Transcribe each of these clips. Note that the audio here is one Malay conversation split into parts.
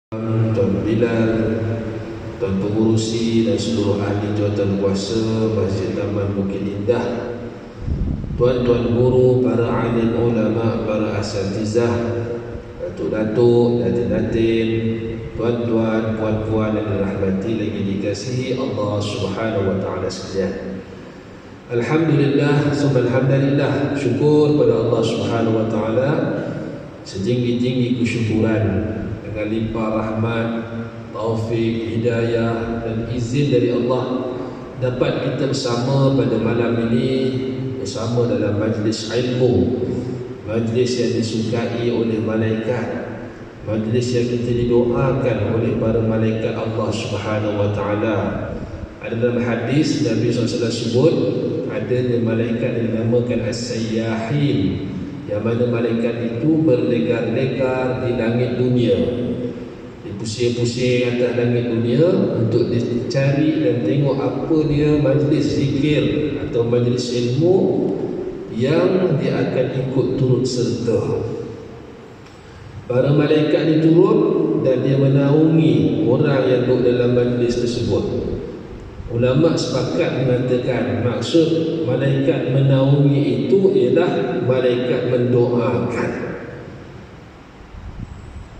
Tuan Bilal, Tuan Pengurusi dan seluruh ahli jawatan kuasa Masjid Taman Bukit Indah, tuan-tuan guru, para alim ulama, para asatizah, datuk-datuk, datin-datin, tuan-tuan, puan-puan yang dirahmati lagi dikasihi Allah Subhanahu wa taala sekalian. Alhamdulillah, subhanallah, syukur pada Allah Subhanahu wa taala setinggi-tinggi kesyukuran dengan limpah rahmat, taufik, hidayah dan izin dari Allah dapat kita bersama pada malam ini bersama dalam majlis ilmu, majlis yang disukai oleh malaikat, majlis yang kita didoakan oleh para malaikat Allah Subhanahu wa taala. Ada dalam hadis Nabi SAW sebut adanya malaikat yang dinamakan as-sayyahin, yang mana malaikat itu berlegar-legar di langit dunia, dipusing-pusing atas langit dunia untuk dicari dan tengok apa dia majlis zikir atau majlis ilmu yang dia akan ikut turut serta. Para malaikat ini turun dan dia menaungi orang yang duduk dalam majlis tersebut. Ulama sepakat mengatakan maksud malaikat menaungi itu ialah malaikat mendoakan.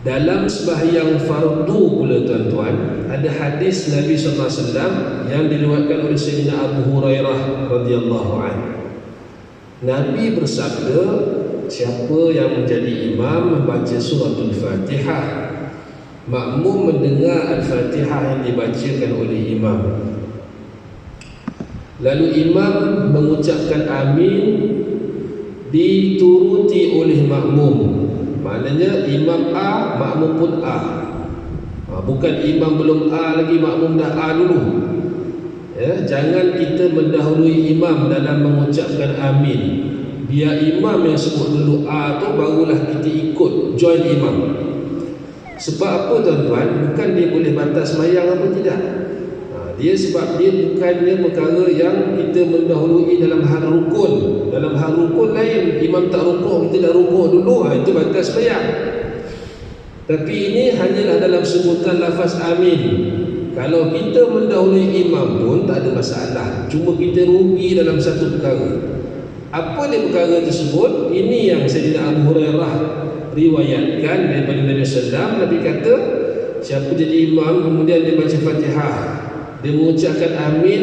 Dalam sembahyang fardu pula tuan-tuan, ada hadis Nabi SAW yang diriwayatkan oleh Sayyidina Abu Hurairah radhiyallahu anhu. Nabi bersabda, siapa yang menjadi imam membaca suratul Fatihah, makmum mendengar Al-Fatihah yang dibacakan oleh imam, lalu imam mengucapkan amin dituruti oleh makmum. Maknanya imam A, makmum pun A. Bukan imam belum A lagi, makmum dah A dulu. Ya, jangan kita mendahului imam dalam mengucapkan amin. Biar imam yang sebut dulu A tu, barulah kita ikut join imam. Sebab apa tuan-tuan? Bukan dia boleh batas sembahyang apa tidak. Dia sebab dia bukannya perkara yang kita mendahului dalam hal rukun. Dalam hal rukun lain, imam tak rukuk, kita dah rukuk dulu, itu batas sembahyang. Tapi ini hanyalah dalam sebutan lafaz amin. Kalau kita mendahului imam pun tak ada masalah, cuma kita rugi dalam satu perkara. Apa dia perkara tersebut? Ini yang Sayyidina Abu Hurairah riwayatkan daripada Nabi SAW. Nabi kata, siapa jadi imam kemudian dia baca Fatihah, dia mengucapkan amin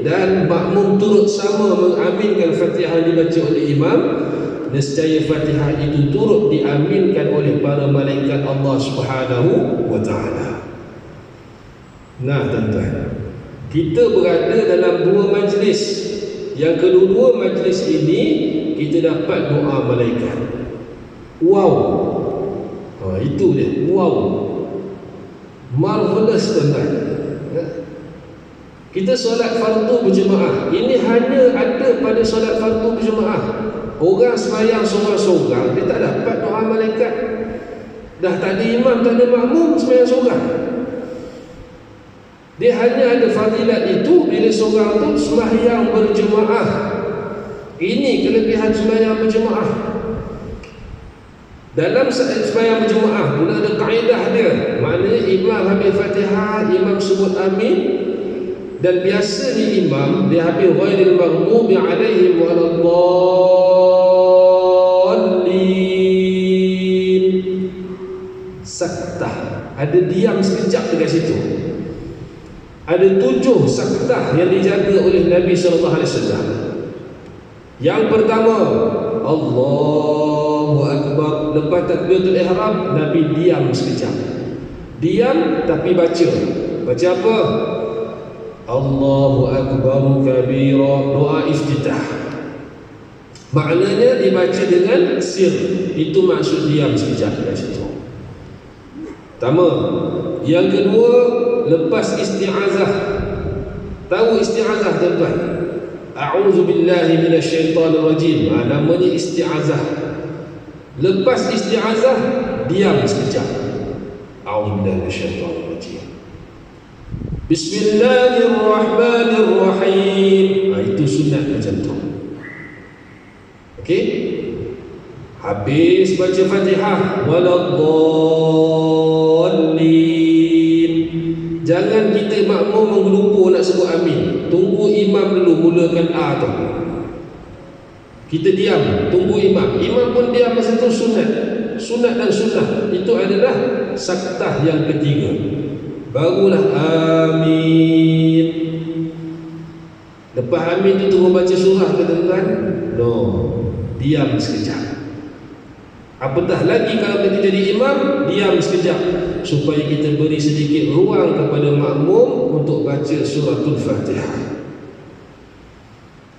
dan makmum turut sama mengaminkan Fatihah yang dibaca oleh imam, nescaya Fatihah itu turut diaminkan oleh para malaikat Allah Subhanahu wa taala. Nah tuan-tuan, kita berada dalam dua majlis. Yang kedua majlis ini kita dapat doa malaikat. Wow. Itu dia. Wow. Marvelous tuan-tuan. Kita solat fardu berjemaah, ini hanya ada pada solat fardu berjemaah. Orang sembahyang seorang-seorang, dia tak dapat doa malaikat. Dah tak ada imam, tak ada makmum, sembahyang seorang. Dia hanya ada fadilat itu bila seorang tu sembahyang berjemaah. Ini kelebihan sembahyang berjemaah. Dalam sembahyang berjemaah pun ada kaedah dia. Maknanya imam habis Fatihah, imam sebut amin. Dan biasanya imam dia habis ghairil maghdubi alaihim waladdallin, saktah, ada diam sekejap dekat situ. Ada 7 saktah yang dijaga oleh Nabi SAW. Yang pertama, Allahu Akbar. Lepas takbiratul ihram, Nabi diam sekejap. Diam tapi baca. Baca apa? Allahu Akbar kabira, doa iftitah. Maknanya dibaca dengan sir. Itu maksud diam sekejap dari situ. Pertama. Yang kedua, lepas isti'azah. Tahu isti'azah tuan-tuan? A'udzu billahi minasyaitonir rajim. Namanya isti'azah. Lepas isti'azah, diam sekejap. A'udzu billahi minasyaitonir rajim. Bismillahirrahmanirrahim. Itu sunat macam tu. Okey? Habis baca Fatihah, waladdallin, dhalin. Jangan kita makmum menggelupo nak sebut amin. Tunggu imam dulu mulakan A tu. Kita diam, tunggu imam. Imam pun diam masa tu sunat. Sunat dan sunnah itu adalah saktah yang ketiga. Barulah amin. Lepas amin tu tunggu baca surah ke tuan-tuan? No. Diam sekejap. Apatah lagi kalau kita jadi imam, diam sekejap supaya kita beri sedikit ruang kepada makmum untuk baca suratul Fatihah.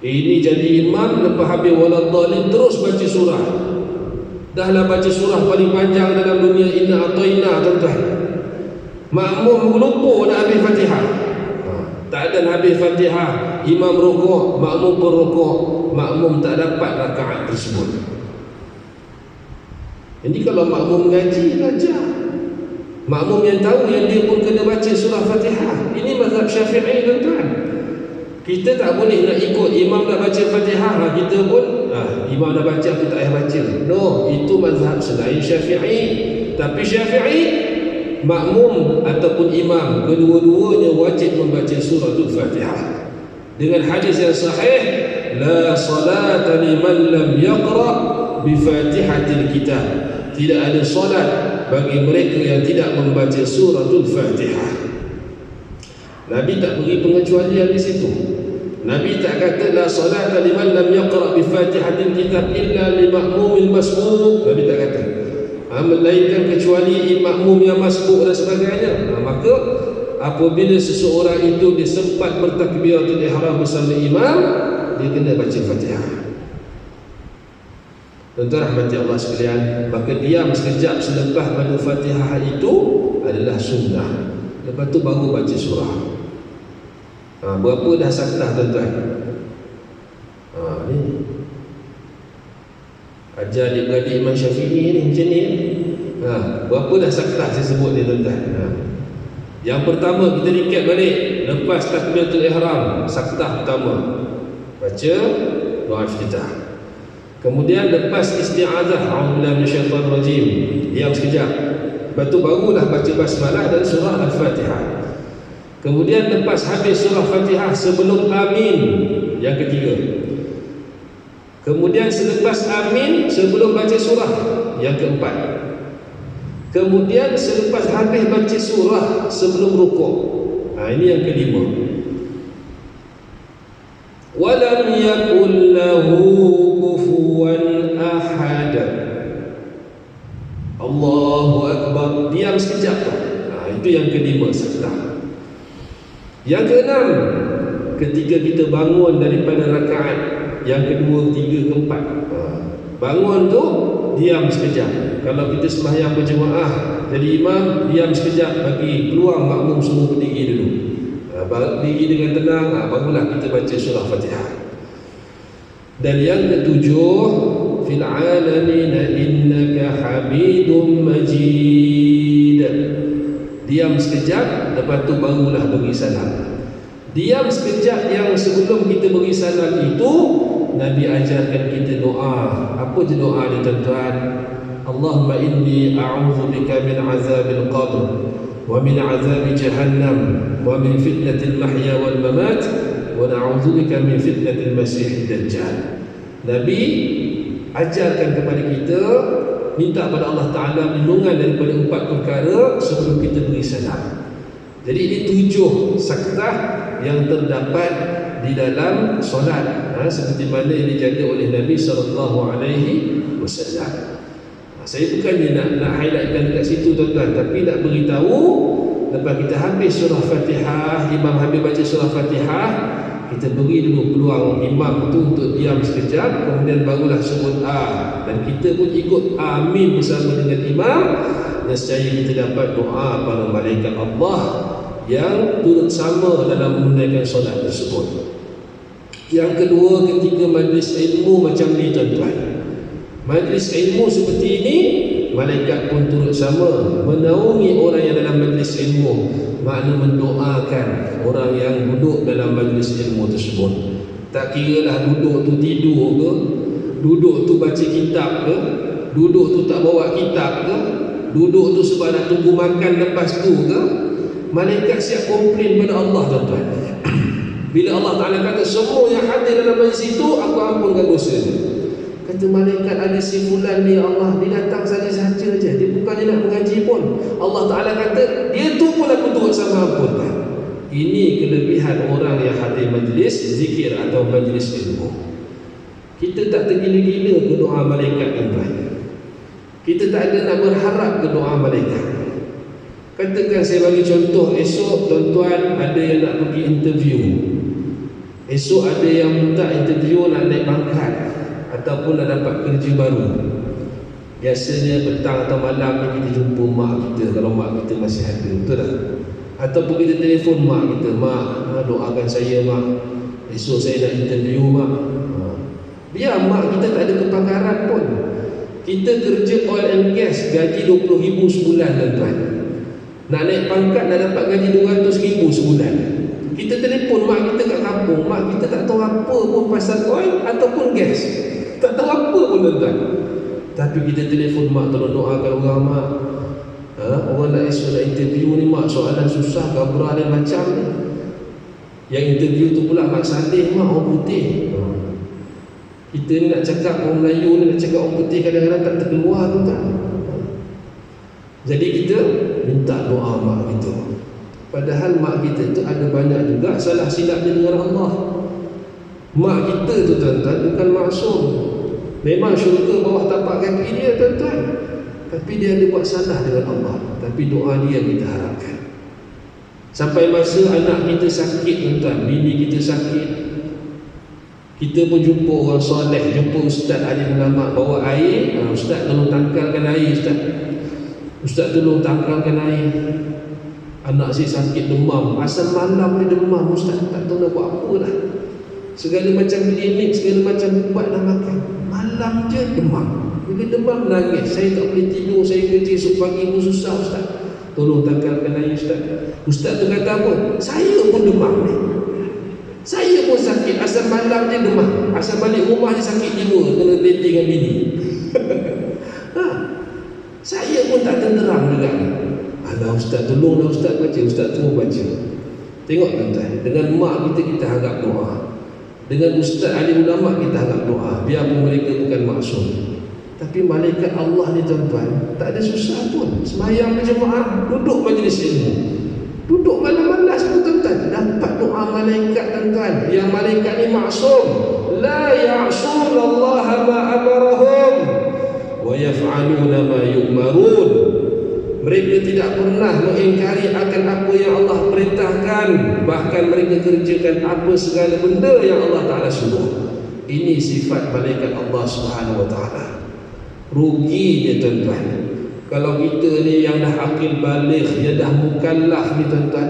Ini jadi imam, lepas habis waladhdallin terus baca surah. Dahlah baca surah paling panjang dalam dunia, Inna A'taina, tuan-tuan. Makmum lupa nak habis Fatihah. Tak ada habis Fatihah, imam rukuk, makmum pun rukuk, makmum tak dapat rakaat tersebut. Jadi kalau makmum mengaji, belajar. Makmum yang tahu yang dia pun kena baca surah Fatihah. Ini mazhab Syafi'i, tuan-tuan. Kita tak boleh nak ikut imam dah baca Fatihah, kita pun imam dah baca, kita tak payah baca. No, itu mazhab selain Syafi'i. Tapi Syafi'i, makmum ataupun imam, kedua-duanya wajib membaca suratul Fatihah. Dengan hadis yang sahih, la salata liman lam yaqra bi Fatihatil Kitab. Tidak ada solat bagi mereka yang tidak membaca suratul Fatihah. Nabi tak beri pengecualian di situ. Nabi tak kata la salata liman lam yaqra bi Fatihatil Kitab illa li ma'mumil masbuq. Nabi tak kata. Melainkan kecuali makmum yang masbuk dan sebagainya. Maka apabila seseorang itu dia sempat bertakbiratul ihram bersama imam, dia kena baca Fatihah. Tuan-tuan rahmati Allah sekalian, maka diam sekejap selepas baca Fatihah itu adalah sunnah. Lepas tu baru baca surah. Berapa dah saktah, tuan-tuan? Ni ajar adik-beradik Imam Syafi'i ni macam ni. Berapa dah saktah saya sebut ni, tuan-tuan? Yang pertama kita recap balik. Lepas takbiratul ihram, saktah pertama baca doa iftitah. Kemudian lepas isti'azah, a'udzubillahi minasyaitanir rajim, diam sekejap. Lepas tu barulah baca basmalah dan surah Al-Fatihah. Kemudian lepas habis surah Fatihah sebelum amin, yang ketiga. Kemudian selepas amin sebelum baca surah, yang keempat. Kemudian selepas habis baca surah sebelum rukuk, ini yang kelima. Walam yakul lahu kufuwan ahad. Allahu Akbar. Diam sekejap. Itu yang kelima, saktah. Yang keenam, ketika kita bangun daripada rakaat yang kedua, ketiga, keempat, bangun tu diam sekejap. Kalau kita sembahyang berjemaah jadi imam, diam sekejap bagi peluang makmum semua berdiri dulu. Berdiri dengan tenang, barulah kita baca surah Fatihah. Dan yang ketujuh, fil alamin innaka hamidum majid. Diam sekejap, lepas tu barulah beri salam. Diam sekejap yang sebelum kita beri salam itu, Nabi ajarkan kita doa. Apa je doa ni, tuan-tuan? Allahumma inni a'udzubika min azabil qabr wa min azabi jahannam wa min fitnatil mahya wal mamat wa na'udzubika min fitnatil masiihid dajjal. Nabi ajarkan kepada kita minta pada Allah Ta'ala perlindungan daripada 4 perkara sebelum kita beri salam. Jadi ini 7 saktah yang terdapat di dalam solat, seperti mana yang dijaga oleh Nabi SAW. Saya bukannya nak highlightkan dekat situ, tuan-tuan, tapi nak beritahu lepas kita habis surah Fatihah, imam habis baca surah Fatihah, kita beri dulu peluang imam tu untuk diam sekejap, kemudian barulah sebut dan kita pun ikut amin bersama dengan imam. Nescaya kita dapat doa para malaikat Allah yang turut sama dalam menunaikan solat tersebut. Yang kedua, ketika majlis ilmu macam ni, tuan-tuan, majlis ilmu seperti ini, malaikat pun turut sama menaungi orang yang dalam majlis ilmu, makna mendoakan orang yang duduk dalam majlis ilmu tersebut. Tak kiralah duduk tu tidur ke, duduk tu baca kitab ke, duduk tu tak bawa kitab ke, Duduk tu sebab nak tunggu makan lepas tu ke? Malaikat siap komplain pada Allah, tuan-tuan. Bila Allah Ta'ala kata semua yang hadir dalam majlis itu, aku ampunkan dosa dia. Kata malaikat, ada si fulan ni Allah, dia datang saja-saja je, dia bukan dia nak mengaji pun. Allah Ta'ala kata dia tu pun aku turut sama ampunkan. Ini kelebihan orang yang hadir majlis zikir atau majlis ilmu. Kita tak tergila-gila ke doa malaikat, tuan-tuan. Kita tak ada nak berharap ke doa malaikat. Katakan saya bagi contoh, esok tuan-tuan ada yang nak pergi interview. Esok ada yang minta interview nak naik pangkat ataupun nak dapat kerja baru. Biasanya petang atau malam ni kita jumpa mak kita, kalau mak kita masih ada, betul tak? Ataupun kita telefon mak kita, mak doakan saya mak, esok saya nak interview mak. Biar mak kita tak ada kepakaran pun. Kita kerja oil and gas, gaji 20,000 sebulan, tuan-tuan. Nak naik pangkat nak dapat gaji 200,000 sebulan. Kita telefon mak kita kat kampung, mak kita tak tahu apa pun pasal oil ataupun gas, tak tahu apa pun, tuan-tuan. Tapi kita telefon mak, tolong doakan orang mak. Orang nak esok nak interview ni mak, soalan susah, gabrah dan macam ni. Yang interview tu pula mak Saleh mak, orang putih. Kita ni nak cakap orang Melayu ni, nak cakap orang putih kadang-kadang tak terkeluar, tuan-tuan. Jadi kita minta doa mak kita. Padahal mak kita tu ada banyak juga salah silap dia dengan Allah. Mak kita tu, tuan-tuan, bukan maksum. Memang syurga bawah tapak kaki dia, tuan-tuan. Tapi dia ada buat salah dengan Allah. Tapi doa dia kita harapkan. Sampai masa anak kita sakit, tuan-tuan, bini kita sakit, kita pun jumpa orang soleh, jumpa ustaz alim ulama bawa air, ustaz tolong tangkalkan air, ustaz tolong tangkalkan air. Anak saya sakit demam, asal malam ni demam, ustaz tak tahu nak buat apa dah. Segala macam klinik, segala macam ubat dah makan, malam je demam. Bila demam nangis, saya tak boleh tidur, saya kerja esok pagi pun susah, ustaz tolong tangkalkan air, ustaz. Ustaz tu kata apa? Saya pun demam ni, saya pun sakit, asal malam je demam, asal balik rumah je sakit jiwa, kena dating dengan bini. Saya pun tak tenteram juga. Alah ustaz, tolonglah ustaz baca, ustaz tu baca. Tengok, tuan-tuan, dengan mak kita harap doa, dengan ustaz alim ulama kita harap doa, biarpun mereka bukan maksum. Tapi malaikat Allah ni, tuan-tuan, tak ada susah pun. Semayang berjemaah, duduk majlis ilmu, duduk malam-malam semua, tuan-tuan, dapat doa malaikat, tuan-tuan. Yang malaikat ni maksum. La ya'sunallaha ma amarahum wa yaf'aluna ma yu'marun. Mereka tidak pernah mengingkari akan apa yang Allah perintahkan, bahkan mereka kerjakan apa segala benda yang Allah Ta'ala suruh. Ini sifat malaikat Allah Subhanahu Wa Ta'ala. Rugi dia, tuan-tuan, kalau kita ni yang dah akil baligh, yang dah mukallaf ni, tuan-tuan,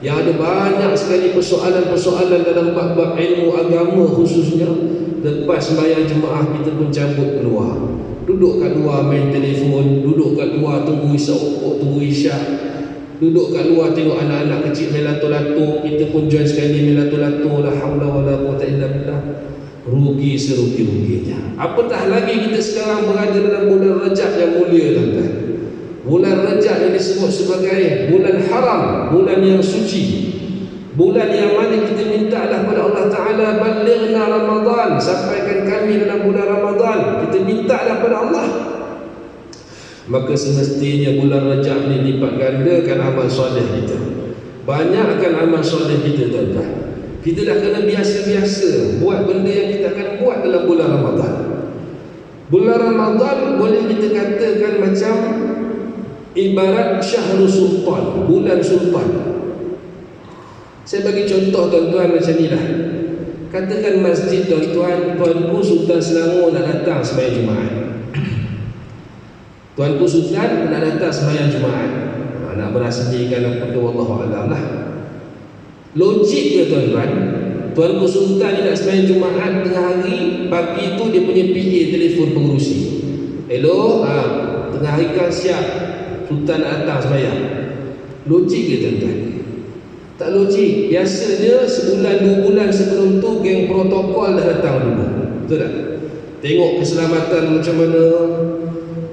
yang ada banyak sekali persoalan-persoalan dalam bab-bab ilmu agama khususnya, lepas sembahyang jemaah kita pun cabut keluar, duduk kat luar main telefon, duduk kat luar tunggu isyak, duduk kat luar tengok anak-anak kecil main lato-lato, kita pun join sekali main lato-lato. La haula wala quwwata illa billah. Rugi serugi-ruginya. Apatah lagi kita sekarang berada dalam bulan Rajab yang mulia, tuan-tuan. Bulan Rajab yang disebut sebagai bulan haram, bulan yang suci, bulan yang mana kita minta pada Allah Ta'ala, balighna Ramadan, sampaikan kami dalam bulan Ramadan. Kita minta pada Allah. Maka semestinya bulan Rajab ni lipat gandakan amal soleh kita, banyakkan amal soleh kita, tuan-tuan. Kita dah kena biasa-biasa buat benda yang kita akan buat dalam bulan Ramadan. Bulan Ramadan boleh kita katakan macam ibarat syahrul sultan, bulan sultan. Saya bagi contoh, tuan-tuan, macam ni lah. Katakan masjid, tuan-tuan, Tuanku Sultan Selangor nak datang sembahyang Jumaat. Tuanku Sultan nak datang sembahyang Jumaat, nak berasmikan apa ke, wallahualam lah. Logik ke, tuan-tuan? Tuanku Sultan ni nak sembahyang Jumaat tengah hari, pagi tu dia punya PA telefon pengurusi. Hello, tengah hari kan siap, Sultan nak datang sembahyang. Logik ke, tuan-tuan? Tak logik. Biasanya sebulan 2 bulan sebelum tu geng protokol dah datang dulu, betul tak? Tengok keselamatan macam mana,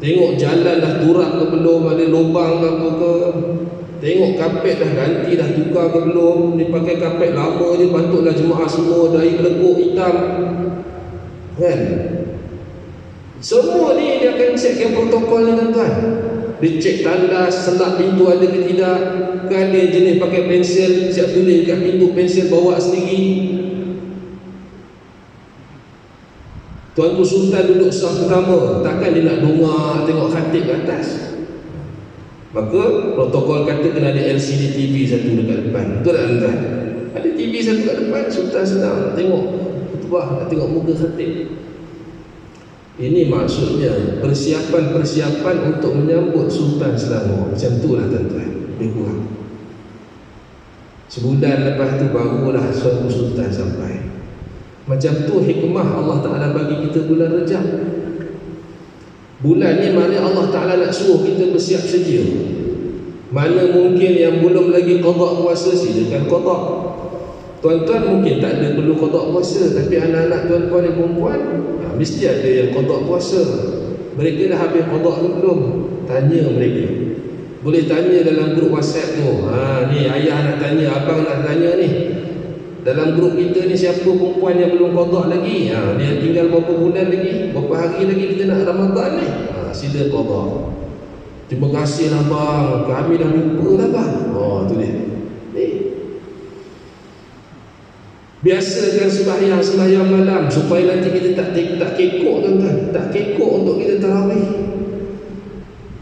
Tengok jalan dah turak ke belum, ada lubang ke apa ke. Tengok kapet dah ganti, dah tukar ke belum. Dia pakai kapet lama je, patutlah jemaah semua dahi kelekuk hitam. Kan? Semua ni dia akan checkkan protokol ni tuan-tuan. Dia cek tandas, selak pintu ada ke tidak. Kan dia jenis pakai pensel, siap tulis kat pintu, pensel bawa sendiri. Tuanku Sultan duduk saf pertama, takkan dia nak dongak tengok khatib ke atas. Maka protokol kata kena ada LCD TV satu dekat depan. Betul tak tuan-tuan? Ada TV satu kat depan, Sultan senang nak tengok khutbah, nak tengok muka khatib. Ini maksudnya persiapan-persiapan untuk menyambut Sultan Selangor. Macam itulah tuan-tuan, lebih kurang. Sebulan lepas tu barulah suatu Sultan sampai. Macam tu hikmah Allah Ta'ala bagi kita bulan Rejab. Bulan ni mana Allah Ta'ala nak suruh kita bersiap sedia. Mana mungkin yang belum lagi qada puasa, silakan qada. Tuan-tuan mungkin tak ada perlu qada puasa, tapi anak-anak tuan-tuan dan perempuan mesti ada yang qada puasa. Mereka dah habis qada ke belum? Tanya mereka. Boleh tanya dalam grup WhatsApp tu. Ni ayah nak tanya, abang nak tanya ni. Dalam grup kita ni siapa perempuan yang belum qada lagi? Dia tinggal berapa bulan lagi, berapa hari lagi kita nak Ramadan ni. Sila qada. Terima kasihlah bang, kami dah lupa dah bang. Tu dia. Ni. Biasakan sembahyang malam supaya nanti kita tak kekok tuan-tuan. Tak kekok untuk kita tarawih.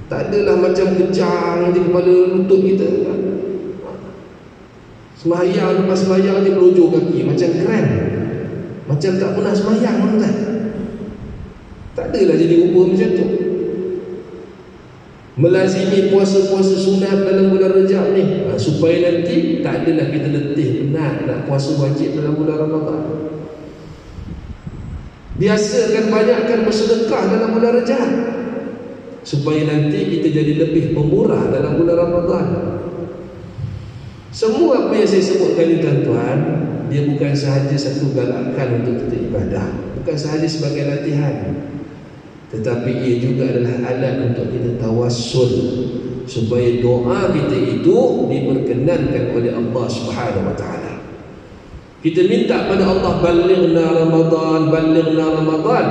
Tak adalah macam kejang di kepala lutut kita. Sembahyang lepas sembahyang dia berujur kaki macam keren. Macam tak pernah sembahyang tuan-tuan. Tak adalah jadi rupa macam tu. Melazimi puasa-puasa sunat dalam bulan Rejab ni supaya nanti tak adalah kita letih penat nak puasa wajib dalam bulan Ramadan. Biasakan banyakkan bersedekah dalam bulan Rejab supaya nanti kita jadi lebih pemurah dalam bulan Ramadan. Semua apa yang saya sebutkan ni tuan-tuan, dia bukan sahaja satu galakan untuk kita ibadah, bukan sahaja sebagai latihan, tetapi ia juga adalah alat untuk kita tawassul supaya doa kita itu diperkenankan oleh Allah Subhanahu wa taala. Kita minta pada Allah, balighna Ramadan, balighna Ramadan.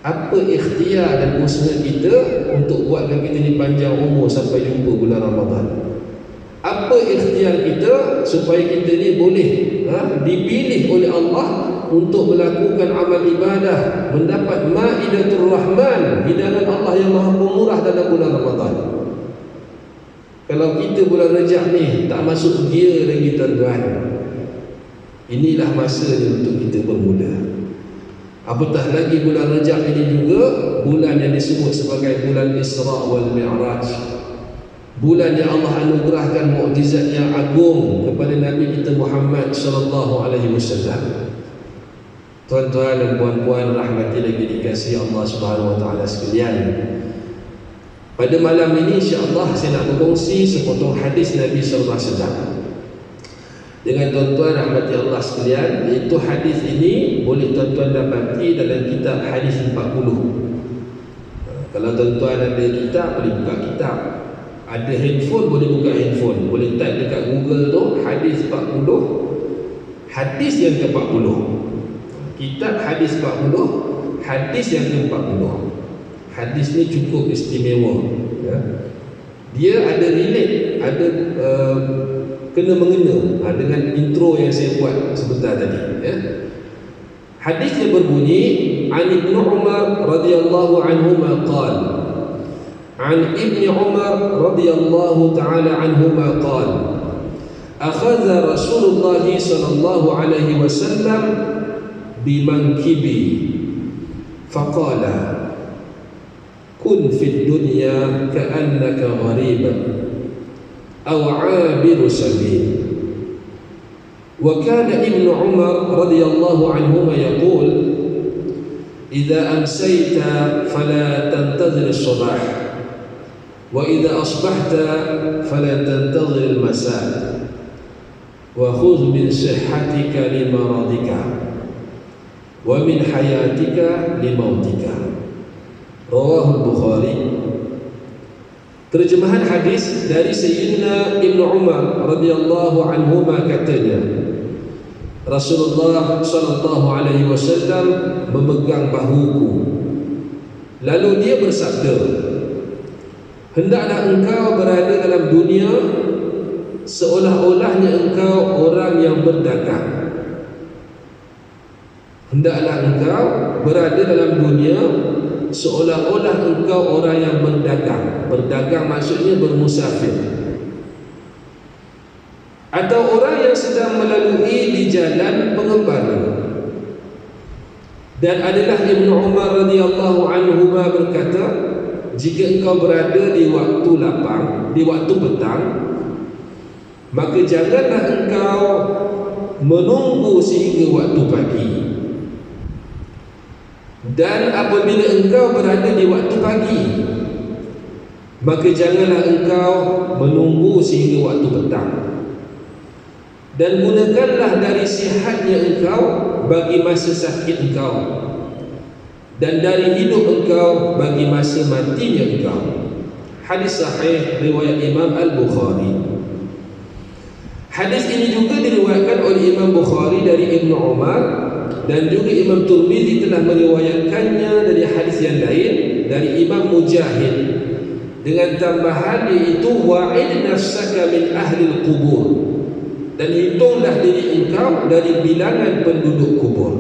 Apa ikhtiar dan usaha kita untuk buatkan kita ni panjang umur sampai jumpa bulan Ramadan? Apa ikhtiar kita supaya kita ni boleh dipilih oleh Allah untuk melakukan amal ibadah, mendapat Maidatul Rahman, hidangan Allah yang maha pemurah dalam bulan Ramadan. Kalau kita bulan Rejab ni tak masuk gear lagi tuan-tuan, inilah masanya untuk kita bermula. Apatah lagi bulan Rejab ini juga bulan yang disebut sebagai bulan Isra wal Mi'raj. Bulan yang Allah anugerahkan mukjizat yang agung kepada Nabi kita Muhammad sallallahu alaihi wasallam. Tuan-tuan dan puan-puan rahmati lagi dikasihi Allah Subhanahu wa taala sekalian. Pada malam ini insya-Allah saya nak berkongsi sepotong hadis Nabi sallallahu alaihi wasallam dengan tuan-tuan rahmati Allah sekalian, iaitu hadis ini boleh tuan-tuan dapati dalam kitab hadis 40. Kalau tuan-tuan ada kitab boleh buka kitab. Ada handphone boleh buka handphone, boleh type dekat Google tu hadis 40, hadis yang ke-40. Kitab hadis 40, hadis yang ke-40. Hadis ni cukup istimewa ya. Dia ada relate, ada kena mengena dengan intro yang saya buat sebentar tadi ya. Hadisnya berbunyi, An Ibnu Umar radhiyallahu anhuma qala, عن ابن عمر رضي الله تعالى عنهما قال أخذ رسول الله صلى الله عليه وسلم بمنكبي فقال كن في الدنيا كأنك غريب أو عابر سبيل. وكان ابن عمر رضي الله عنهما يقول إذا أمسيت فلا تنتظر الصباح وإذا أصبحت فلا تنتظر المساء وخذ من صحتك لمرضك ومن حياتك لموتك. Rawahul Bukhari. Terjemahan hadis dari Sayyidina Ibnu Umar radhiyallahu anhuma katanya, Rasulullah sallallahu alaihi wasallam memegang bahuku, lalu dia bersabda, hendaklah engkau berada dalam dunia seolah-olahnya engkau orang yang berdagang. Hendaklah engkau berada dalam dunia seolah-olah engkau orang yang berdagang. Berdagang maksudnya bermusafir, atau orang yang sedang melalui di jalan pengembara. Dan adalah Ibnu Umar radhiyallahu anhu berkata, jika engkau berada di waktu lapang, di waktu petang, maka janganlah engkau menunggu sehingga waktu pagi. Dan apabila engkau berada di waktu pagi, maka janganlah engkau menunggu sehingga waktu petang. Dan gunakanlah dari sihatnya engkau bagi masa sakit engkau, dan dari hidup engkau bagi masa matinya engkau. Hadis sahih riwayat Imam Al-Bukhari. Hadis ini juga diriwayatkan oleh Imam Bukhari dari Ibnu Umar, dan juga Imam Tirmizi telah meriwayatkannya dari hadis yang lain dari Imam Mujahid dengan tambahan iaitu wa'id nafsaka min ahli al-qubur, dan hitunglah diri engkau dari bilangan penduduk kubur.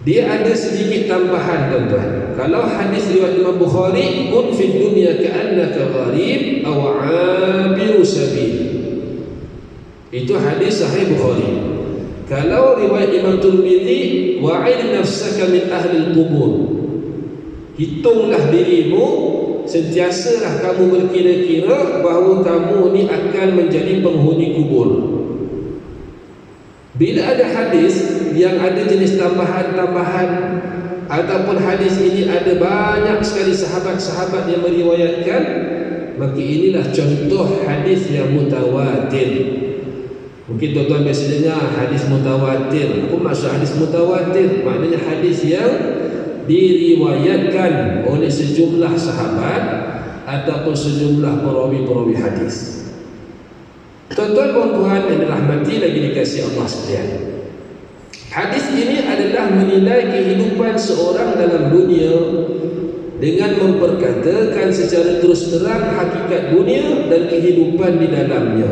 Dia ada sedikit tambahan, tuan-tuan. Kalau hadis riwayat Imam Bukhari, kun fid dunya ka'annaka gharib aw 'abiru sabil, itu hadis sahih Bukhari. Kalau riwayat Imam Tirmizi, wa'id nafsaka min ahli al-qubur, hitunglah dirimu, sentiasalah kamu berkira-kira bahawa kamu ni akan menjadi penghuni kubur. Bila ada hadis yang ada jenis tambahan-tambahan, ataupun hadis ini ada banyak sekali sahabat-sahabat yang meriwayatkan, maka inilah contoh hadis yang mutawatir. Mungkin tuan-tuan biasa dengar hadis mutawatir. Apa maksud hadis mutawatir? Maknanya hadis yang diriwayatkan oleh sejumlah sahabat ataupun sejumlah perawi-perawi hadis. Tuan-tuan dan puan yang dirahmati lagi dikasihi Allah sekalian, hadis ini adalah menilai kehidupan seorang dalam dunia dengan memperkatakan secara terus terang hakikat dunia dan kehidupan di dalamnya,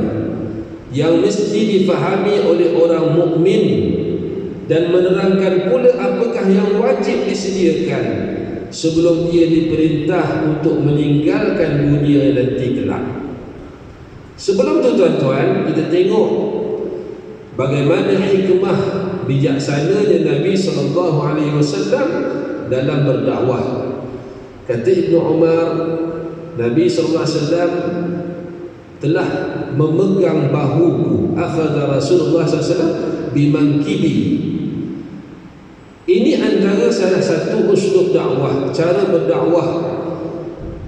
yang mesti difahami oleh orang mukmin, dan menerangkan pula apakah yang wajib disediakan sebelum dia diperintah untuk meninggalkan dunia nanti kelak. Sebelum tu tuan-tuan, kita tengok bagaimana hikmah bijaksananya Nabi SAW dalam berdakwah. Kata Ibnu Umar, Nabi SAW telah memegang bahuku, akhadha Rasulullah SAW bimangkibi. Ini antara salah satu uslub dakwah, cara berdakwah,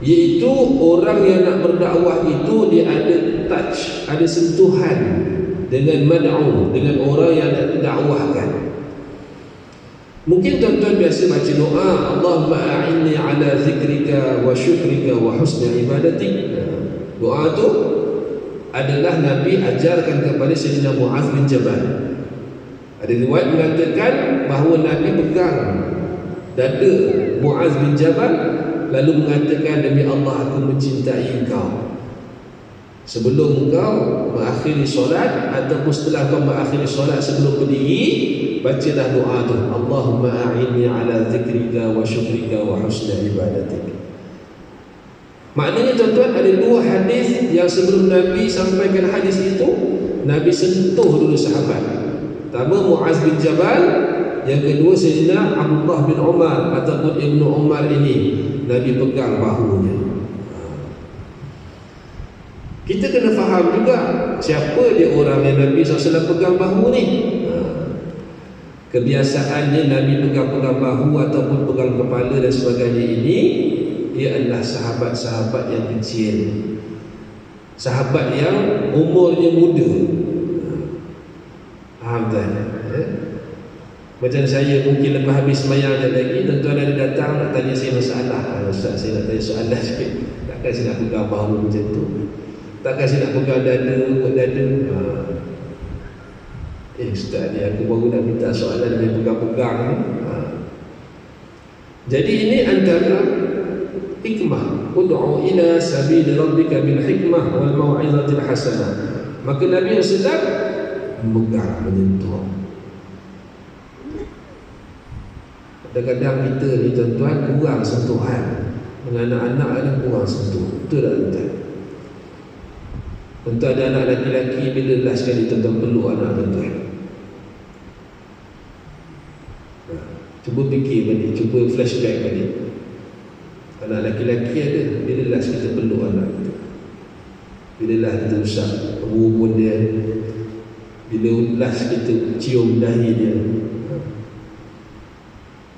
iaitu orang yang nak berdakwah itu dia ada touch, ada sentuhan dengan mad'u, dengan orang yang nak dakwahkan. Mungkin tuan-tuan biasa baca doa, Allahumma a'inni ala zikrika wa syukrika wa husni ibadatik. Doa tu adalah Nabi ajarkan kepada Sayyidina Mu'adz bin Jabal. Ada riwayat mengatakan bahawa Nabi pegang dada Mu'adz bin Jabal lalu mengatakan, demi Allah aku mencintai engkau. Sebelum engkau mengakhiri solat ataupun setelah kau mengakhiri solat, sebelum berdiri, bacalah doa tu, Allahumma a'inni ala zikrika wa syukrika wa husni ibadatik. Maknanya tuan-tuan, ada dua hadis yang sebelum Nabi sampaikan hadis itu, Nabi sentuh dulu sahabat. Pertama Mu'adz bin Jabal, yang kedua Sayyidina Abdullah bin Umar ataupun Ibnu Umar ini, Nabi pegang bahunya. Kita kena faham juga siapa dia orang yang Nabi SAW pegang bahu ni. Kebiasaannya Nabi pegang-pegang bahu ataupun pegang kepala dan sebagainya ini, ia adalah sahabat-sahabat yang kecil, sahabat yang umurnya muda. Faham tak? Macam saya mungkin lepas habis sembahyang lagi, tuan-tuan ada datang nak tanya saya masalah. Ustaz, saya nak tanya soalan sikit. Takkan saya nak pegang bahu macam tu? Takkan saya nak pegang dada, buat dada? Ustaz ni aku baru nak minta soalan dia pegang-pegang ni. Jadi ini antara hikmah. Ud'u ila sabili rabbika bil hikmah wal mau'izatil hasanah. Maka Nabi SAW memegang, menyentuh. Kadang-kadang kita ni tuan-tuan kurang sentuhan dengan anak-anak ada kurang sentuh. Betul tak tuan-tuan? Tuan-tuan ada anak lelaki, bila last kali tuan-tuan peluk anak tuan-tuan? Cuba fikir balik, cuba flashback balik. Anak lelaki ada, bila last kita peluk anak kita? Bila last kita usap rumpun dia? Bila last kita cium dahi dia?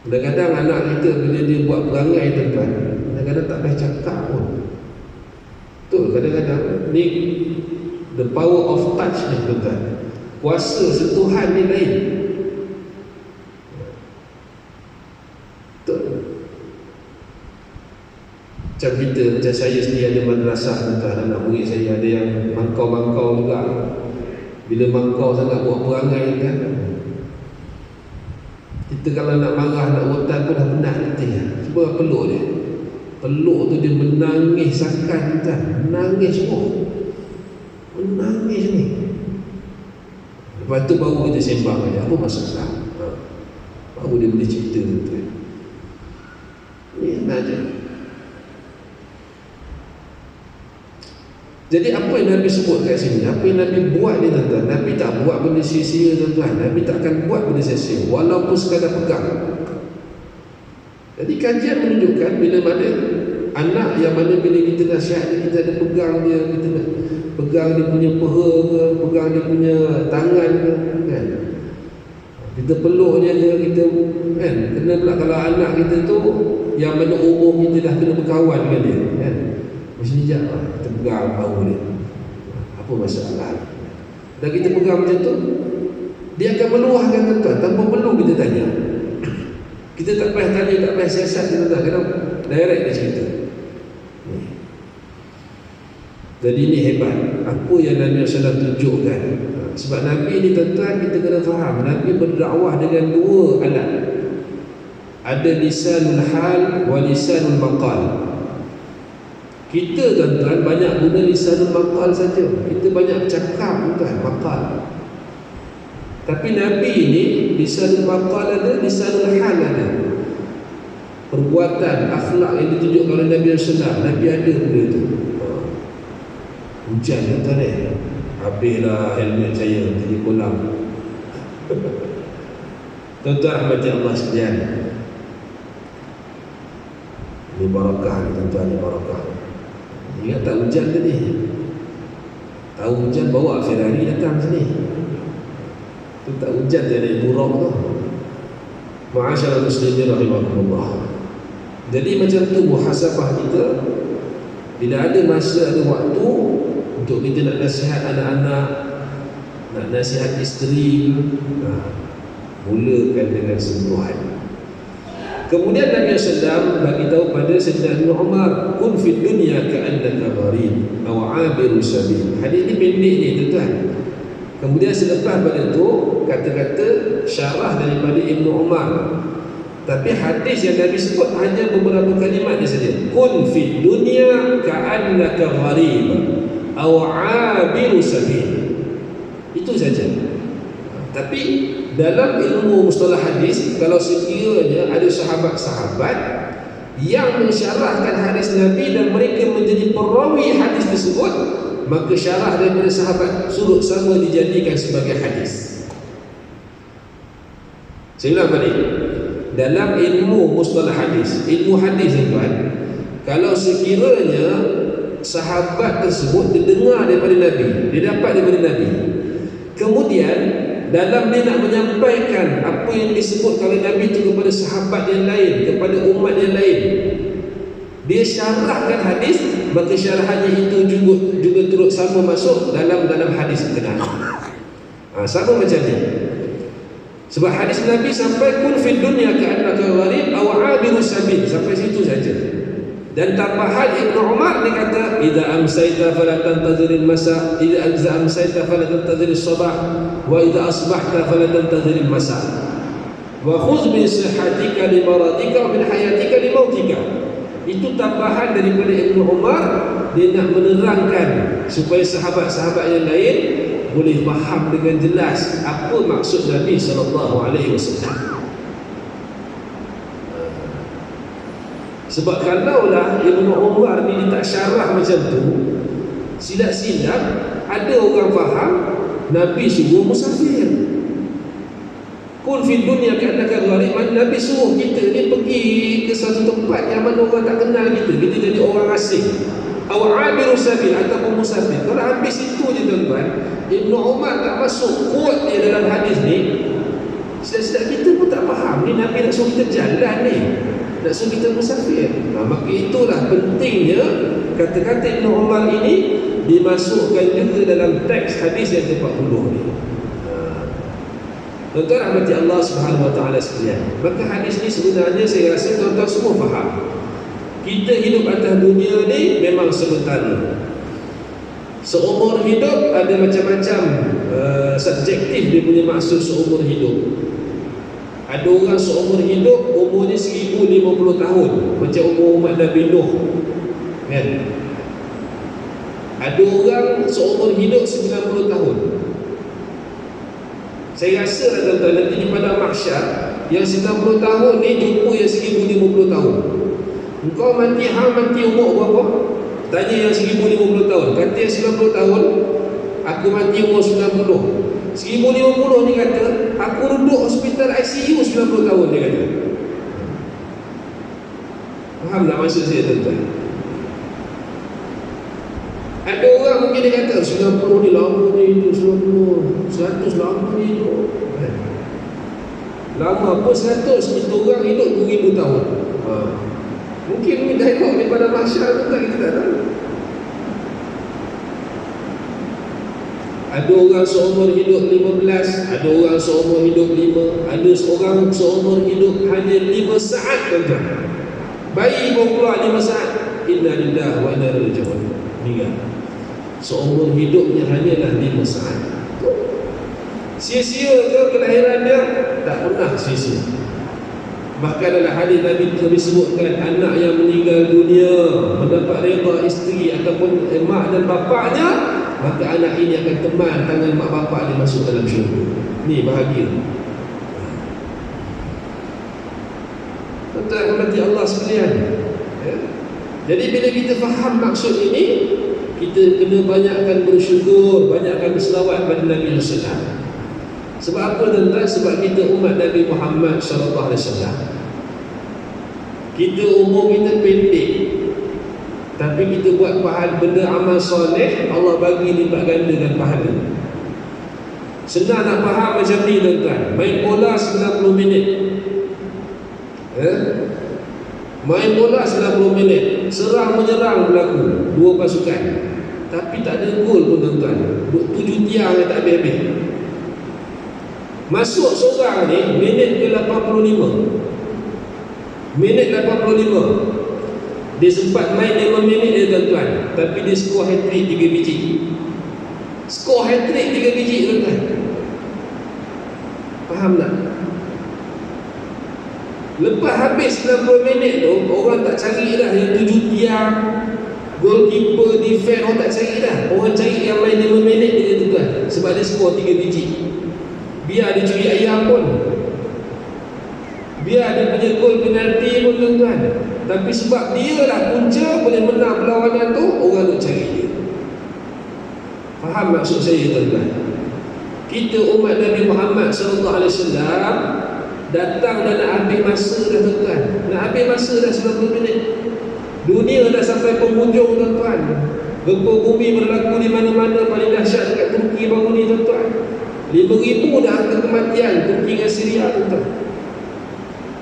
Kadang-kadang anak kita bila dia buat perangai tuan-tuan, kadang-kadang tak payah cakap pun. Betul, kadang-kadang ni the power of touch ni tuan-tuan. Kuasa sentuhan ni lain. Betul. Macam kita, macam saya sendiri ada madrasah tuan-tuan, anak murid saya ada yang mangkau-mangkau juga. Bila mangkau sangat buat perangai kan, kita kalau nak marah, nak rotan pun dah penat nanti. Cuba peluk dia. Peluk tu dia menangis sakan kan. Menangis semua. Menangis ni. Lepas tu baru kita sembang aja. Apa masalah? Baru dia boleh cerita tu. Ni aja. Jadi apa yang Nabi sebut kat sini? Apa yang Nabi buat ni tuan-tuan? Nabi tak buat benda sia-sia tuan-tuan. Nabi tak akan buat benda sia-sia walaupun sekadar pegang. Jadi kajian menunjukkan bila mana anak yang mana bila kita nasihat dia, kita ada pegang dia, kita nak pegang dia punya peha ke, pegang dia punya tangan ke, kan? Kita peluk dia ke, kita kan? Kena pula kalau anak kita tu yang mana umur kita dah kena berkawan dengan dia, kan? Macam ni je lah, kita pegang bahu dia. Apa masalah? Dan kita pegang macam tu, dia akan meluahkan tuan-tuan tanpa perlu kita tanya. Kita tak payah tanya, tak payah siasat tuan-tuan. Kadang direct dia cerita. Jadi ini hebat. Apa yang Nabi SAW tunjukkan. Sebab Nabi ni tuan-tuan kita kena faham, Nabi berdakwah dengan dua alat. Ada lisanul hal wa lisanul maqal. Kita tuan-tuan banyak guna lisanul maqal saja. Kita banyak cakap tuan-tuan, maqal. Tapi Nabi ni lisanul maqal ada, lisanul hal ada. Perbuatan, akhlak yang ditunjukkan oleh Nabi SAW, Nabi ada benda tu. Hujan tuan-tuan ni, habislah helmet saya di kolam. Tuan-tuan rahmati Allah sekalian, ini barakah ni tuan-tuan, ni barakah. Ingat tak hujan tadi? Tahu hujan bawa Ferrari datang sini. Tu tak hujan dia naik buruk tu. Ma'asyarul muslimin rahimakumullah. Jadi macam tu muhasabah kita. Bila ada masa, ada waktu untuk kita nak nasihat anak-anak, nak nasihat isteri, mulakan dengan sentuhan. Kemudian Nabi SAW bagi tahu pada Sayyidina Ibn Umar, kun fid dunya ka'annaka gharib aw 'abiru sabil. Hadis ni pendek ni tuan-tuan. Kemudian selepas pada tu kata-kata syarah daripada Ibn Umar. Tapi hadis yang Nabi sebut hanya beberapa kalimat saja. Kun fid dunya ka'annaka gharib aw 'abiru sabil. Itu saja. Tapi dalam ilmu mustalah hadis, kalau sekiranya ada sahabat-sahabat yang mensyarahkan hadis Nabi dan mereka menjadi perawi hadis tersebut, maka syarah daripada sahabat surut sama dijadikan sebagai hadis. Saya ulang balik. Dalam ilmu mustalah hadis, ilmu hadis tuan, kalau sekiranya sahabat tersebut didengar daripada Nabi, dia dapat daripada Nabi, kemudian dalam dia nak menyampaikan apa yang disebut oleh Nabi itu kepada sahabat yang lain, kepada umat yang lain, dia syarahkan hadis, maka syarahannya itu juga turut sama masuk dalam hadis terkenal. Sama macam ni. Sebab hadis Nabi sampai kun fid dunya ka'annaka gharib aw 'abiru sabil, sampai situ saja. Dan tambahan Ibnu Umar dia kata, idza amsayta fala tantaziril masa, idza amsayta fala tantaziris sabah, wa idza asbahta fala tantaziris masa. Wa khudh min sihhatika li maradika wa min hayatika li mautika. Itu tambahan daripada Ibnu Umar, dia nak menerangkan supaya sahabat-sahabat yang lain boleh faham dengan jelas apa maksud Nabi sallallahu alaihi wasallam. Sebab kalaulah Ibnu Umar ni tak syarah macam tu, silap-silap ada orang faham Nabi suruh musafir. Kun fid dunya ka'annaka gharib, Nabi suruh kita ni pergi ke satu tempat yang mana orang tak kenal kita jadi orang asing. Aw 'abiru sabil, ataupun musafir. Kalau habis itu je tuan-tuan, Ibnu Umar tak masuk quote dia dalam hadis ni, sedap-sedap kita pun tak faham ni Nabi nak suruh kita jalan ni, nak suruh kita musafir. Maka itulah pentingnya kata-kata Ibnu Umar ini dimasukkan juga dalam teks hadis yang ke-40 ni. Tuan-tuan rahmati Allah Subhanahu wa taala sekalian. Maka hadis ni sebenarnya saya rasa tuan-tuan semua faham. Kita hidup atas dunia ni memang sementara. Seumur hidup ada macam-macam subjektif dia punya maksud seumur hidup. Ada orang seumur hidup umurnya 1050 tahun, macam umur umat Nabi Nuh, kan? Ada orang seumur hidup 90 tahun. Saya rasa tuan-tuan nanti di padang mahsyar yang 90 tahun ni jumpa yang 1050 tahun. Engkau mati, hang mati umur berapa? Tanya yang 1050 tahun. Kata yang 90 tahun, aku mati umur 90. 1050 ni kata, aku duduk hospital ICU 90 tahun, dia kata. Faham tak maksud saya tuan-tuan? Ada orang mungkin dia kata 90 ni lama ni hidup, 90 100 lama ni hidup. Lama apa 100? Kita orang hidup 2000 tahun. Mungkin ni dialog daripada mahsyar tu kan, kita tak tahu. Ada orang seumur hidup 15, ada orang seumur hidup 5, ada seorang seumur hidup hanya 5 saat tuan-tuan. Bayi baru keluar 5 saat, inna lillahi wa inna ilaihi raji'un, meninggal. Seumur hidupnya hanyalah 5 saat. Sia-sia ke kelahiran dia? Tak pernah sia-sia. Bahkan dalam hadis Nabi disebutkan, anak yang meninggal dunia mendapat redha isteri ataupun mak dan bapaknya, maka anak ini akan teman tangan mak bapak dia masuk dalam syurga. Ni bahagia. Tuan-tuan rahmati Allah sekalian, ya? Jadi bila kita faham maksud ini, kita kena banyakkan bersyukur, banyakkan berselawat pada Nabi SAW. Sebab apa tuan-tuan? Sebab kita umat Nabi Muhammad SAW. Kita umur kita pendek, tapi kita buat pahala benda amal soleh, Allah bagi lipat gandakan pahala. Senang nak faham macam ni tuan-tuan. Main bola 90 minit, main bola 90 minit, serang menyerang berlaku, 2 pasukan, tapi tak ada gol pun tuan-tuan. 7 tiang yang tak habis-habis. Masuk seorang ni minit ke 85, minit 85, dia sempat main 5 minit dia tuan-tuan, tapi dia skor hat-trick 3 biji. Skor hat-trick 3 biji tuan-tuan. Faham tak? Lepas habis 90 minit tu, orang tak cari dah yang 7 tiang, goalkeeper, defense, orang tak cari dah. Orang cari yang main 5 minit dia tuan-tuan, sebab dia skor 3 biji. Biar dia curi ayam pun, biar dia punya gol penalti pun tuan-tuan, tapi sebab dia lah punca boleh menang perlawanan tu, orang nak cari dia. Faham maksud saya tuan-tuan? Kita umat Nabi Muhammad SAW datang dan nak ambil masa dah tuan-tuan. Nak ambil masa dah 90 minit. Dunia dah sampai penghujung tuan-tuan. Gempa bumi berlaku di mana-mana, paling dahsyat dekat Turki baru ni tuan-tuan. 5,000 dah angka kematian Turki dengan Syria tuan-tuan.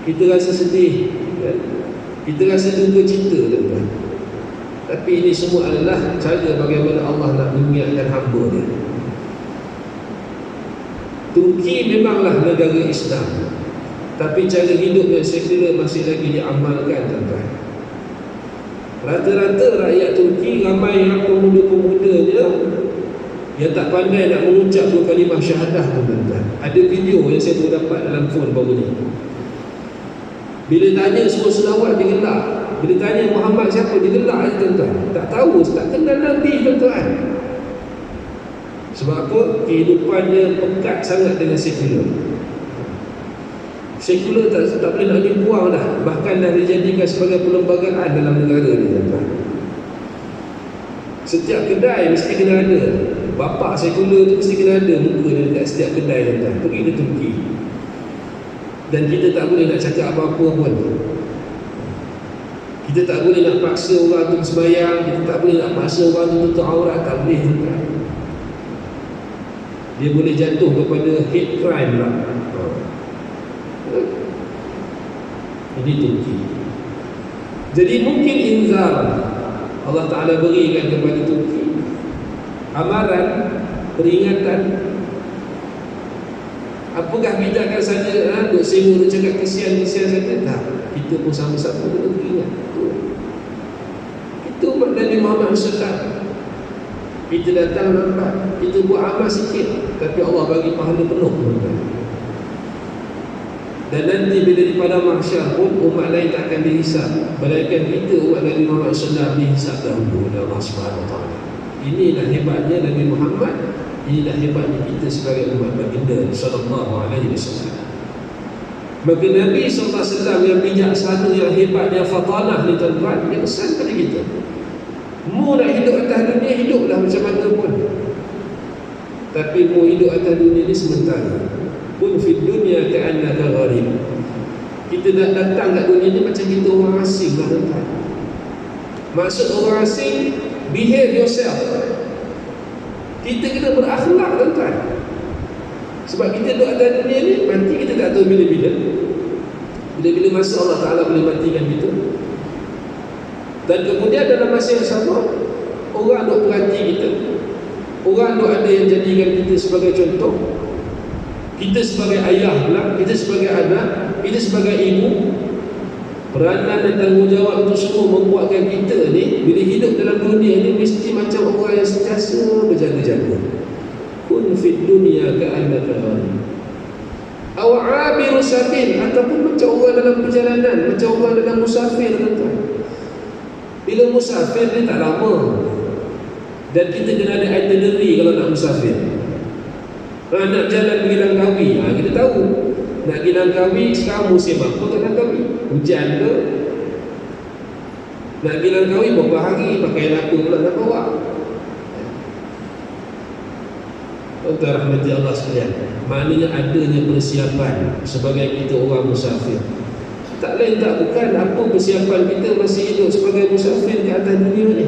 Kita rasa sedih, kan? Kita rasa duka cita tuan-tuan. Tapi ini semua adalah cara bagaimana Allah nak mengingatkan hamba dia. Turki memanglah negara Islam, tapi cara hidup yang sekular masih lagi diamalkan, tuan-tuan. Rata-rata rakyat Turki ramai yang pemuda-pemudanya yang tak pandai nak mengucap dua kalimah syahadah, tuan-tuan. Ada video yang saya baru dapat dalam phone baru ni. Bila tanya semua selawat dia gelak. Bila tanya Muhammad siapa dia gelak je, tuan-tuan. Tak tahu, tak kenal Nabi, tuan-tuan. Sebab apa? Kehidupannya pekat sangat dengan sekular. Sekular tak boleh nak dibuang dah. Bahkan dah dijadikan sebagai perlembagaan dalam negara ni, tuan-tuan. Setiap kedai mesti kena ada. Bapak sekular tu mesti kena ada muka dia dekat setiap kedai, tuan-tuan. Pergi ke Turki. Dan kita tak boleh nak cakap apa-apa pun. Kita tak boleh nak paksa orang tu bersembayang. Kita tak boleh nak paksa orang tu tutup aurat. Tak boleh, tuan-tuan. Dia boleh jatuh kepada hate crime lah. Ini Turki. Jadi mungkin inzar Allah Ta'ala berikan kepada Turki, amaran, peringatan. Apakah kita akan saja duk sibuk duk cakap kesian-kesian saja? Tak. Kita pun sama-sama kena beringat. Itu Nabi Muhammad SAW. Kita datang lambat, kita buat amal sikit, tapi Allah bagi pahala penuh. Dan nanti bila di padang mahsyar pun umat lain tak akan dihisap, melainkan kita umat Nabi Muhammad SAW dihisap dahulu oleh Allah SWT. Inilah hebatnya Nabi Muhammad, inilah hebatnya kita sebagai umat baginda sallallahu alaihi wasallam. Maka Nabi SAW yang bijaksana, yang hebat, yang fatanah ni, tuan-tuan, dia pesan pada kita, mu nak hidup atas dunia, hiduplah macam mana pun. Tapi mu hidup atas dunia ni sementara. Kun fid dunya ka'annaka gharib. Kita nak datang kat dunia ni macam kita orang asing lah, tuan-tuan. Maksud orang asing, behave yourself. Kita kena berakhlak, tuan-tuan. Sebab kita duduk atas dunia ni, mati kita tak tahu bila-bila. Bila-bila masa Allah Ta'ala boleh matikan kita. Dan kemudian dalam masa yang sama, orang duk perhati kita. Orang duk ada yang jadikan kita sebagai contoh. Kita sebagai ayah pula, kita sebagai anak, kita sebagai ibu. Peranan dan tanggungjawab itu semua membuatkan kita ni, bila hidup dalam dunia ni, mesti macam orang yang sentiasa berjaga-jaga. Kun fid dunya ka'annaka gharib. Aw 'abiru sabil, ataupun macam orang dalam perjalanan, macam orang dalam musafir, tuan-tuan. Bila musafir dia tak lama. Dan kita kena ada itinerary kalau nak musafir. Nak jalan pergi Langkawi, kita tahu nak pergi Langkawi sekarang musim apa kat Langkawi? Hujan ke? Nak pergi Langkawi berapa hari, pakaian apa pula nak bawa? Tuan-tuan rahmati Allah sekalian, maknanya adanya persiapan sebagai kita orang musafir. Tak lain tak bukan apa persiapan kita masih hidup sebagai musafir di atas dunia ni.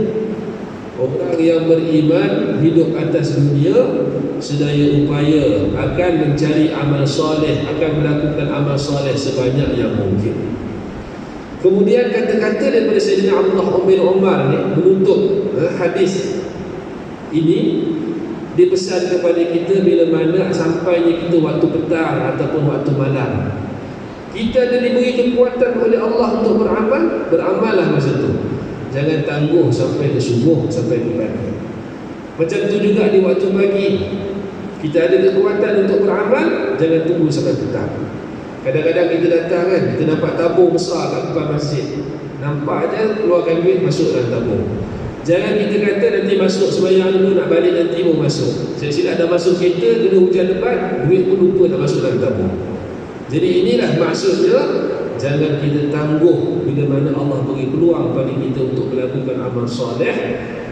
Orang yang beriman hidup atas dunia sedaya upaya akan mencari amal soleh, akan melakukan amal soleh sebanyak yang mungkin. Kemudian kata-kata daripada Sayyidina Abdullah bin Umar ni menuntut hadis ini, dipesan kepada kita bila mana sampainya kita waktu petang ataupun waktu malam. Kita ada diberi kekuatan oleh Allah untuk beramal, beramallah masa tu. Jangan tangguh sampai ke subuh, sampai ke pagi. Macam tu juga di waktu pagi. Kita ada kekuatan untuk beramal, jangan tunggu sampai petang. Kadang-kadang kita datang kan, kita nampak tabung besar kat depan masjid. Nampak je, keluarkan duit, masuk dalam tabung. Jangan kita kata nanti masuk sembahyang dulu, nak balik nanti mau masuk. Saya silap dah masuk kereta, kena hujan depan, duit pun lupa nak masuk dalam tabung. Jadi inilah maksudnya, jangan kita tangguh bila mana Allah beri peluang pada kita untuk melakukan amal soleh.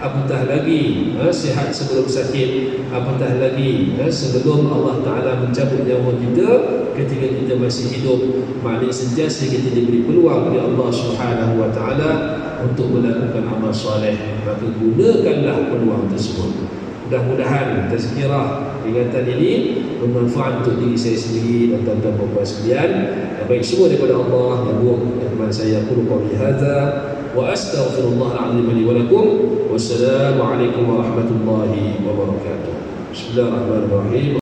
Apatah lagi sihat sebelum sakit, apatah lagi sebelum Allah Ta'ala mencabut nyawa kita ketika kita masih hidup. Maknanya sentiasa kita diberi peluang oleh Allah Subhanahu Wa Ta'ala untuk melakukan amal soleh. Maka gunakanlah peluang tersebut. Mudah-mudahan tazkirah peringatan ini bermanfaat untuk diri saya sendiri dan tuan-tuan dan puan sekalian. Yang baik semua daripada Allah, yang buruk daripada saya. Qul qawli hadza wa astaghfirullahal azim li wa lakum. Wassalamu alaikum warahmatullahi wabarakatuh. Bismillahirrahmanirrahim.